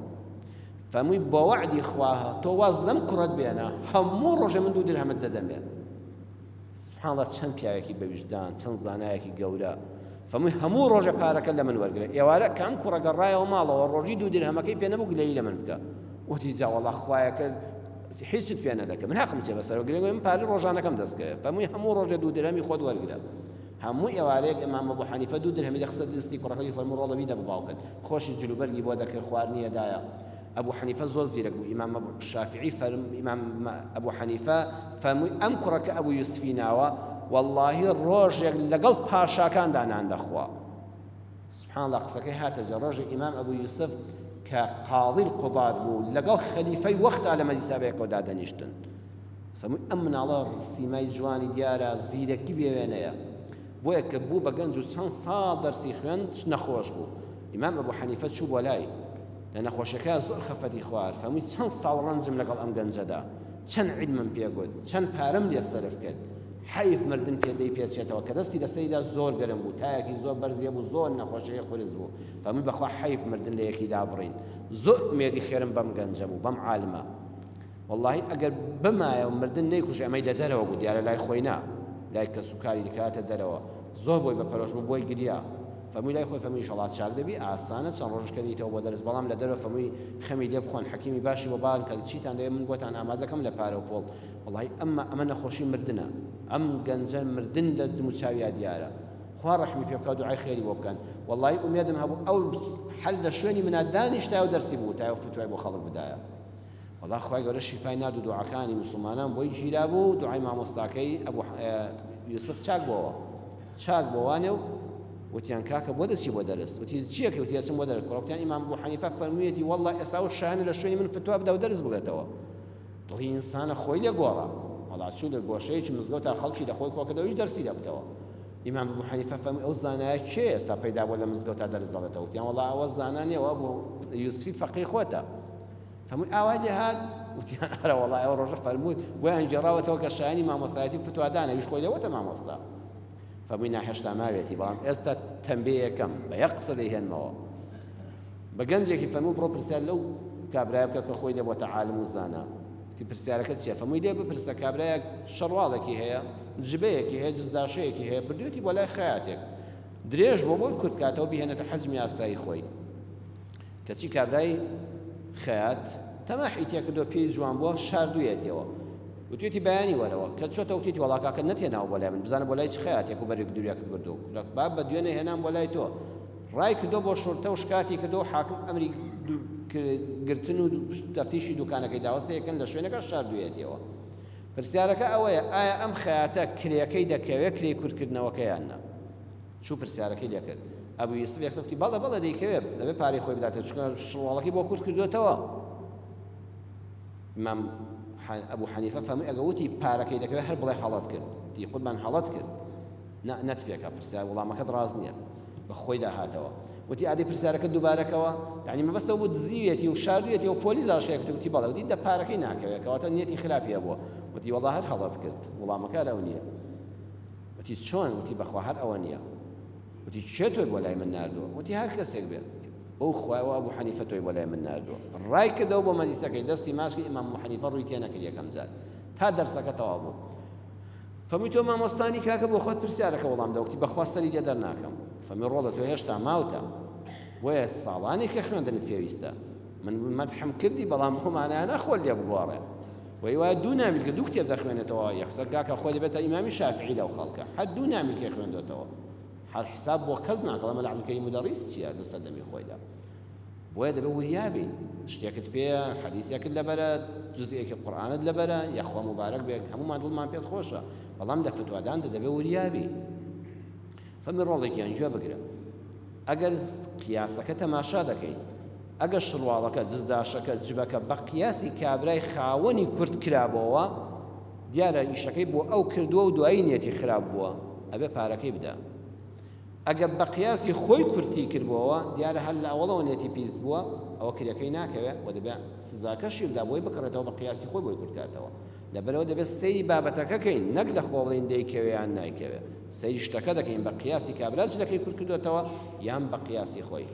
فەرمووی بە وەعدی خواها تۆ واز لەم کوڕەت بێنە هەموو ڕۆژێ من 2 درهمت دەدەمێ سبحان الله چەند پیاوێکی بەویژدان چەند زانایەکی گەورە فەرمووی هەموو ڕۆژە پارەکە لە من وەرگرە ئێوارە کام کوڕە گەڕایەوە ماڵەوە ڕۆژی 2 درهمەکەی پێ نەبوو گلەیی لە من بکە وتی جا وەڵڵا خوایەکە هیچت پێ نەدەکەم من حەقم چێ بەسەرەوە گرێ من پارەی ڕۆژانەکەم دەستکەوێ فەرمووی هەموو ڕۆژێ 2 درهمی خۆت وەرگرە هەموو ئێوارەیەک ئیمام ئەبوو حەنیفە 2 درهمی دەخستە دەستی کوڕەکەی فەرمووی ڕۆڵە بیدە بە باوکت خۆشی جلوبەرگی بۆ دەکرد خواردنیەدایە ئەبوو حەنیفە زۆر زیرەک بوو. ئیمام شافعی ئیمام ئەبوو حەنیفە فەرمووی ئەم کوڕەکە ئەبوو یوسفی ناوە واللهی ڕۆژێک لەگەڵ پاشاکاندا نان دەخوا. سبحان الله قسەکەی هاتەجە ڕۆژێک ئیمام ئەبوو یوسف کە قاضی القضات بوو لەگەڵ خەلیفەی وەختا لە مەجلیسا بەیەکەوە دانیشتن. فەرمووی ئەم مناڵە سیمای جوانی دیارە زیرەکی بێوێنەیە بۆیە کە بوو بە گەنج و چەند ساڵ دەرسی خوێند نەخۆش بوو. ئیمام ئەبوو حەنیفە چوو بۆ لای لە نەخۆشەکە زۆر خەفەتی خوارد. فەرمووی چەند ساڵ ڕەنجم لەگەڵ ئەم گەنجەدا، چەند عیلمم پێگوت، چەند پارەم لێ سەرف کرد، حەیف مردن پێدەی پێچێتەوە کە دەستی لەسەریدا زۆر گەرم بوو، تایەکی زۆر بەرزیە بوو، زۆر نەخۆشەیە قورس بوو. فەرمووی بەخوا حەیف مردن لە یەکیدا بڕین، زۆر ئومێدی خێرم بەم گەنجە بوو، بەم عالمە. واللهی ئەگەر بمایە و مردن نەیکوژ ئەمەی لە دەرەوە بوو، دیارە لای خۆی نا، لای کە سوکاری دکاتە دەرەوە، زۆر بۆی بەپەرۆش بوو، بۆی گریا. فەرمووی لای خۆی فەرمووی ئینشەڵڵا چاک دەبی، ئاسانە چەند ڕۆژەکە دیتەوە بۆ دەرس، بەڵام لە دەرەوە فەرمووی خەمی لێ بخۆن، حەکیمی باشی بۆ باڵن کە چیتان دەوێت من بۆتان ئامادە دەکەم لە پارە و پۆڵ. واللهی ئەمە نەخۆشی مردنە، ئەم گەنجە مردن لە دم و چاویا دیارە. خوا ڕەحمی پێ بکات، دوعای خێری بۆ بکەن. واللهی ئومێدم هەبوو ئەو حەل لە شوێنی منە دانیشتا و دەرسی بوو تا فتوای بۆ خەڵک بدایە. والله خوای گەورە شیفای نرد و دوعاکانی مسلمانان بۆی گیرا بوو. دوعای مامۆستاکەی ئەبوو یوسف چاک بووەوە، چاک بۆوانێ و وتیان کاکە بۆ دەچی بۆ دەرس، وتی چیەکە؟ وتی ئەچم بۆ دەرس. کوڕەکەیان ئیمام ئەبوو حەنیفە فەرموویەتی والله ئێستا و شایەنە لە شوێنی من فتوا بدە و دەرس بڵێتەوە. دڵی ئینسانە خۆی لێ گۆڕا، وەڵا چوو لە گۆشەیەکی مزگەوتا خەڵکی لەخۆی کۆکردەوە هیچ دەرسی لێ بکەوە. ئیمام ئەبوو حەنیفە فەرمووی ئەو زانایە کێ ئێستا پەیدا بووە لە مزگەوتا دەرس دەڵێتەوە؟ وتیان وەڵا ئەوە زانا نییە، ئەوە ئەبوو یوسفی فەقیه خۆتە. فەرمووی ئاوای لێ هات؟ وتیان ئەرە وەڵا ئەوە ڕۆژە فەرمووی بۆیان گێڕاوەتەوە کە شایەنی مامۆستایەتی فتوادانە، هیچ خۆی لێوەتە مامۆستا. فەرمووی ناهێشتا ماوێتی، بەڵام ئێستا تەنبیه یەکەم بە یەک قسە دەیهێنمەوە. بە گەنجێکی فەرمووی بڕۆ پرسیار لەو کابرایە بکە کە خۆی دەبۆتە عالم و زانا. وتی پرسیارەکە چییە؟ فەرمووی لێ بپرسە کابرایەک شەڕواڵێکی هەیە، جبەیەکی هەیە، جزداشەیەکی هەیە، بردوێتی بۆ لای خەیاتێک درێژ بۆ بۆی کورت کاتەوە بهێنێتە حەزمی ئاسایی خۆی. کەچی کابرای خەیات تەماحی تێکردۆ پێی جوان بووە، شاردوویەتەوە. وتوێتی بەیانی وەرەوە کە چۆتە وتیتی وەڵا کاکە نەتێناوە بۆ لای من، بزانە بۆ لای چ خەیاتێک و بەرێک دووریاکت بردو با بە دوێنێ هێنام بۆ لای تۆ. ڕای کردۆ بۆ شورتە و شکاتی کردۆ، حاکم ئەمری گرتن و تەفتیشی دوکانەکەی داوە سەیەکەن لە شوێنەکە شاردوویەتەوە. پرسیارەکە ئەوەیە ئایا ئەم خەیاتە کرێەکەی دەکەوێت کرێی کورتکردنەوەکەیان نا؟ چوو پرسیارەکەی لێ کرد. ئەبوو یوسف یەکسەوتی بەڵێ بەڵێ دەیکەوێت، دەبێت پارەی خۆی بداتێت، چونکە شڵواڵەکەی بۆ کورت کردوێتەوە. ئیمام ئەبوو حەنیفە فەرمووی ئەگە وتی پارەکەی دەکەوێت هەر بڵێ هەڵەت کرد، دی قوربان هەڵەت کرد، نەتپێکە پرسیار وەڵامەکەت ڕاز نییە، بە خۆی داهاتەوە. وتی ئادەی پرسیارەکە دووبارەکەوە، یعنی مەبەستەوە بوو دزیوێتی و شاردوویەتی و پۆلیس ئاشەیەکرد، وتی بەڵێ، وتی دە پارەکەی ناکەوێت، کەواتە نیەتی خراپیە بووە. وتی وەڵا هەر هەڵەت کرد، وەڵامەکە لەو نییە. وتی چۆن؟ وتی بەخوا هەر ئەوە نییە. وتی چێ تۆی بۆ لای من ناردووە؟ وتی هەر کەسێک بێت. ئەو خوایەوە ئەبوو حەنیفە تۆی بۆ لای من ناردووە. ڕای کردەوە بۆ مەجلیسەکەی، دەستی ماشکی ئیمام ئەبوو حەنیفە ڕووی تێ نەکرد یەکەم جار تا دەرسەکە تەواو بوو. فەرمووی تۆ مامۆستانی کاکە بۆ خۆت پرسیارەکە وەڵام دە، وتی بەخوا سەری لێ دەرناکەم. فەرمووی ڕۆڵە تۆ هێشتا ماوتە، بۆیە ساڵانێک کە خوێندنت پێویستە، من مەدحم کردی بەڵام خۆمانیانە خۆل لێ بگۆڕێ. وی وایە دوو نامیل کە دوو کتێب دەخوێنێتەوە، یەکسەر کاکە خۆی دەبێتە ئیمامی شافعی لەو خەڵکە، هەر دوو نامیل کە خوێندێتەوە، هەر حساب بۆ کەس ناکەڵە مەلا عەبدولکەریم مودەڕیس چییە لە سەردەمی خۆیدا. بۆیە دەبێت وریابی شتێکت پێیە، حەدیثێکت لەبەرە، جزئێکی قورئانت لەبەرە، یاخوا مبارەک بێت، هەموومان دڵمان پێت خۆشە، بەڵام لە فتوادان دەبێت وریابی. فەرمی ڕۆڵێکیان گوێ بگرە. ئەگەر قیاسەکە تەماشا دەکەیت، ئەگەر شڵواڵەکە، جزداشەکە، جبەکە بە قیاسی کابرای خاوەنی کورت کرابەوە، دیارە ئیشەکەی بۆ ئەو کردووە و دوایی نێتی خراپ بووە، ئەبێ پارەکەی بدە. ئەگەر بە قیاسی خۆی کورتی کردبووەوە، دیارە هەر لە ئەوڵەوە نێتی پیس بووە، ئەوە کرێکەی ناکەوێت و دەبێت سزاکەشی بدا بۆی بکڕێتەوە بە قیاسی خۆی بۆی کورتکاتەوە. لەبەرەوە دەبێت سەیری بابەتەکەکەین، نەک لە خۆ بڵین دەیکەوێ یان نایکەوێت، سەیری شتەکە دەکەین بە قیاسی کابرا جلەکەی کورت کردوێتەوە یان بە قیاسی خۆی.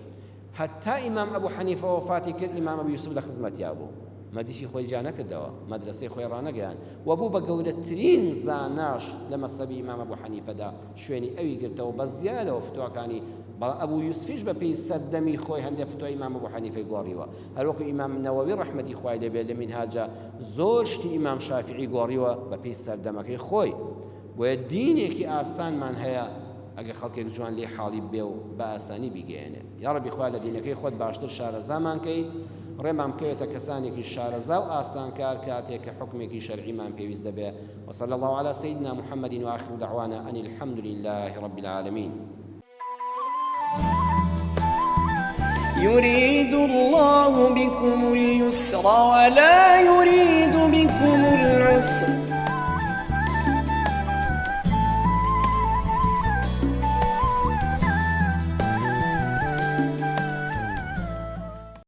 هەتا ئیمام ئەبوو حەنیفە وەفاتی کرد، ئیمام ئەبوو یوسف لە خزمەتیا بوو، مەدرسەی خۆی جا نەکردەوە، مەدرسەی خۆی ڕانەگەیان و بوو بە گەورەترین زاناش لە مەسەبی ئیمام ئەبوو حەنیفەدا، شوێنی ئەوی گرتەوە بە زیادەوە فتواکانی. بەڵام ئەبوو یوسفیش بە پێی سەردەمی خۆی هەندێک فتوای ئیمام ئەبوو حەنیفەی گۆڕیوە، هەروەکو ئیمام نەوەوی ڕەحمەتی خوای لێبێت لە مینهاجە زۆر شتی ئیمام شافعی گۆڕیوە بە پێی سەردەمەکەی خۆی. بۆیە دینێکی ئاسانمان هەیە ئەگە خەڵکێک جوان لێ حاڵی بێ و بە ئاسانی بیگەێنێ. یا ڕەبی خوا لە دینەکەی خۆت باشتر شارەزامان کەی ڕێمان بکەوێتە کەسانێکی شارەزا و ئاسانکار کاتێک کە حکمێکی شەرعیمان پێویست دەبێ. وصلى الله على سيدنا محمد وآخر دعوانا أن الحمد لله رب العالمين. يريد الله بكم اليسر ولا